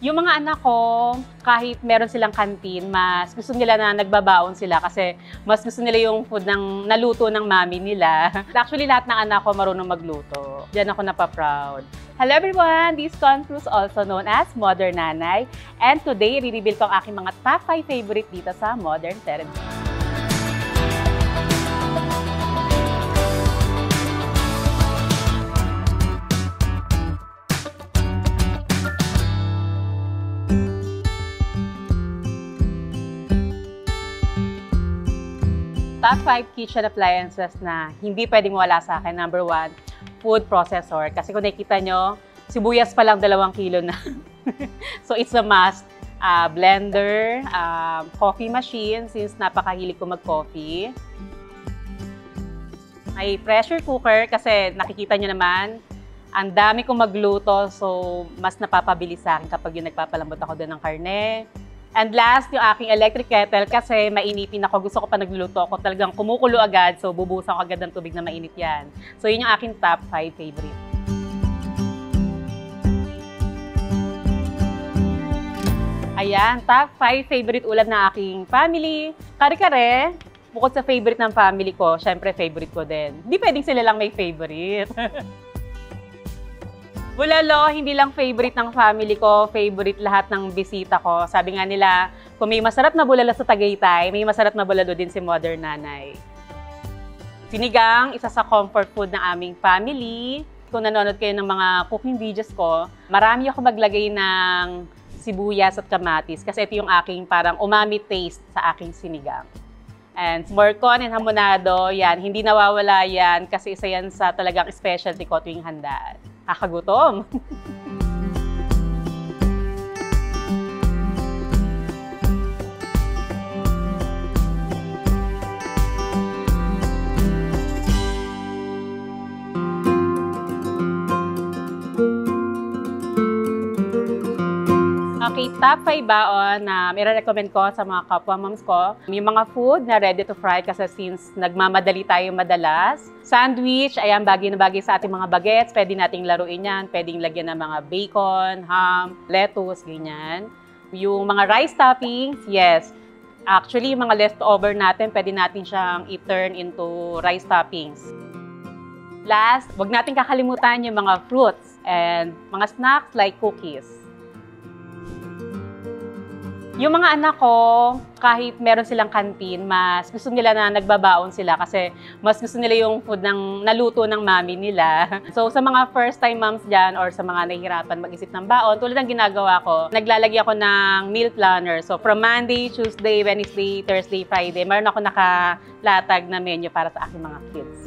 Yung mga anak ko, kahit meron silang kantin, mas gusto nila na nagbabaon sila kasi mas gusto nila yung food ng naluto ng mami nila. Actually, lahat ng anak ko marunong magluto. Diyan ako napaproud. Hello everyone! This is Cruz, also known as Modern Nanay. And today, re-reveal ko ang aking mga top 5 favorite dito sa Modern Therapy. Top 5 kitchen appliances na hindi pwedeng mawala sa akin. Number 1, food processor. Kasi kung nakikita nyo, sibuyas pa lang 2 kilo na. So it's a must. Blender, coffee machine, since napakahilig ko mag-coffee. May pressure cooker kasi nakikita nyo naman, ang dami kong magluto, so mas napapabilis sa akin kapag yung nagpapalambot ako doon ng karne. And last, yung aking electric kettle kasi mainipin ako. Gusto ko pa nagluluto ako, talagang kumukulo agad. So, bubusan ko agad ng tubig na mainit yan. So, yun yung aking top 5 favorite. Ayan, top 5 favorite ulam ng aking family. Kare-kare, bukod sa favorite ng family ko, syempre favorite ko din. Hindi pwedeng sila lang may favorite. Bulalo, hindi lang favorite ng family ko, favorite lahat ng bisita ko. Sabi nga nila, kung may masarap na bulalo sa Tagaytay, may masarap na bulalo din si Modern Nanay. Sinigang, isa sa comfort food ng aming family. Kung nanonood kayo ng mga cooking videos ko, marami ako maglagay ng sibuyas at kamatis kasi ito yung aking parang umami taste sa aking sinigang. And morcon and hamonado, yan, hindi nawawala yan kasi isa yan sa talagang specialty ko tuwing handaan. Kakagutom. Okay, top 5 baon na i-recommend ko sa mga kapwa moms ko. Yung mga food na ready to fry kasi since nagmamadali tayo madalas. Sandwich, ayan, bagay na bagay sa ating mga bagets. Pwede nating laruin yan. Pwedeng lagyan ng mga bacon, ham, lettuce, ganyan. Yung mga rice toppings, yes. Actually, yung mga leftover natin, pwede natin siyang i-turn into rice toppings. Last, wag natin kakalimutan yung mga fruits and mga snacks like cookies. Yung mga anak ko, kahit meron silang kantin, mas gusto nila na nagbabaon sila kasi mas gusto nila yung food ng naluto ng mami nila. So sa mga first time moms dyan or sa mga nahihirapan mag-isip ng baon, tulad ng ginagawa ko, naglalagay ako ng meal planner. So from Monday, Tuesday, Wednesday, Thursday, Friday, meron ako nakalatag na menu para sa aking mga kids.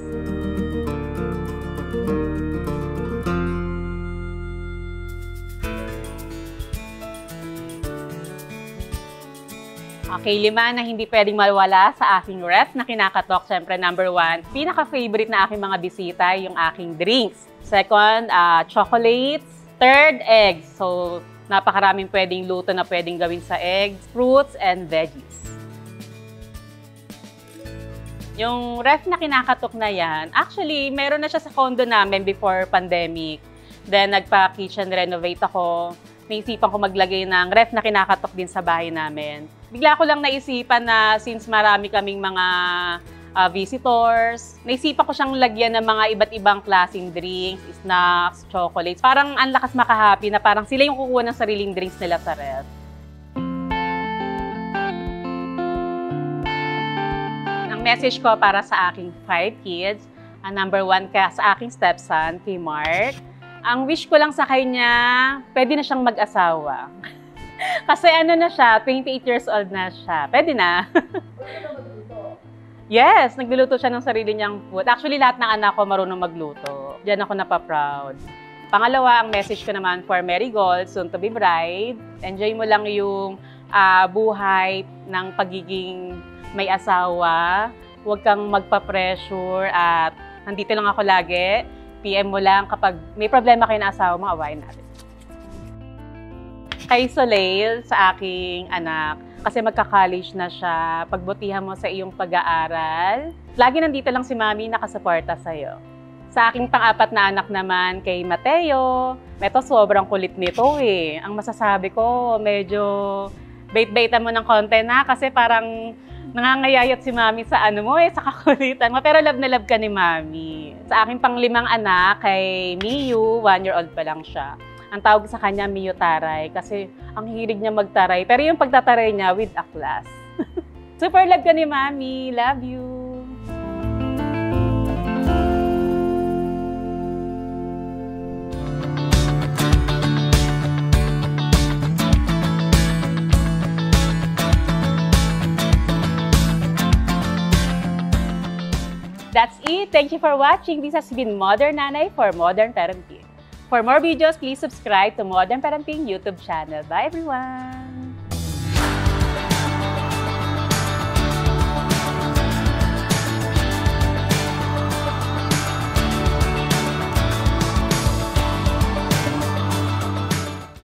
Okay, 5 na hindi pwedeng mawala sa aking ref na kinakatok. Siyempre, number 1, pinaka-favorite na aking mga bisita, yung aking drinks. Second, chocolates. Third, eggs. So, napakaraming pwedeng luto na pwedeng gawin sa eggs, fruits, and veggies. Yung ref na kinakatok na yan, actually, meron na siya sa condo namin before pandemic. Then, nagpa-kitchen renovate ako. Naisipan ko maglagay ng ref na kinakatok din sa bahay namin. Bigla ko lang naisipan na since marami kaming mga visitors, naisipan ko siyang lagyan ng mga iba't ibang klaseng drinks, snacks, chocolates. Parang ang lakas makahappy na parang sila yung kukuha ng sariling drinks nila sa ref. Ang message ko para sa aking 5 kids, number 1 sa aking stepson, kay Mark. Ang wish ko lang sa kanya, pwede na siyang mag-asawa. Kasi ano na siya, 28 years old na siya. Pwede na. Yes, nagluluto siya ng sarili niyang food. Actually, lahat ng anak ko marunong magluto. Diyan ako napaproud. Pangalawa, ang message ko naman for Marigold, soon to be bride. Enjoy mo lang yung buhay ng pagiging may asawa. Huwag kang magpa-pressure at nandito lang ako lagi. PM mo lang kapag may problema kayo na asawa mo, awayin natin. Kay Soleil, sa aking anak, kasi magka-college na siya, pagbutihan mo sa iyong pag-aaral. Lagi nandito lang si Mami nakasuporta sa'yo. Sa aking pang-apat na anak naman, kay Mateo, Meto, sobrang kulit nito eh. Ang masasabi ko, medyo bait-baitan mo ng konti na kasi parang nangangayayat si Mami sa ano mo sa kakulitan mo. Pero love na love ka ni Mami. Sa aking pang-limang anak, kay Miyu, 1-year-old pa lang siya. Ang tawag sa kanya, Miyu Taray, kasi ang hilig niya magtaray. Pero yung pagtataray niya with a class. Super love ka ni Mami. Love you. That's it. Thank you for watching. This has been Modern Nanay for Modern Parenting. For more videos, please subscribe to Modern Parenting YouTube channel. Bye everyone!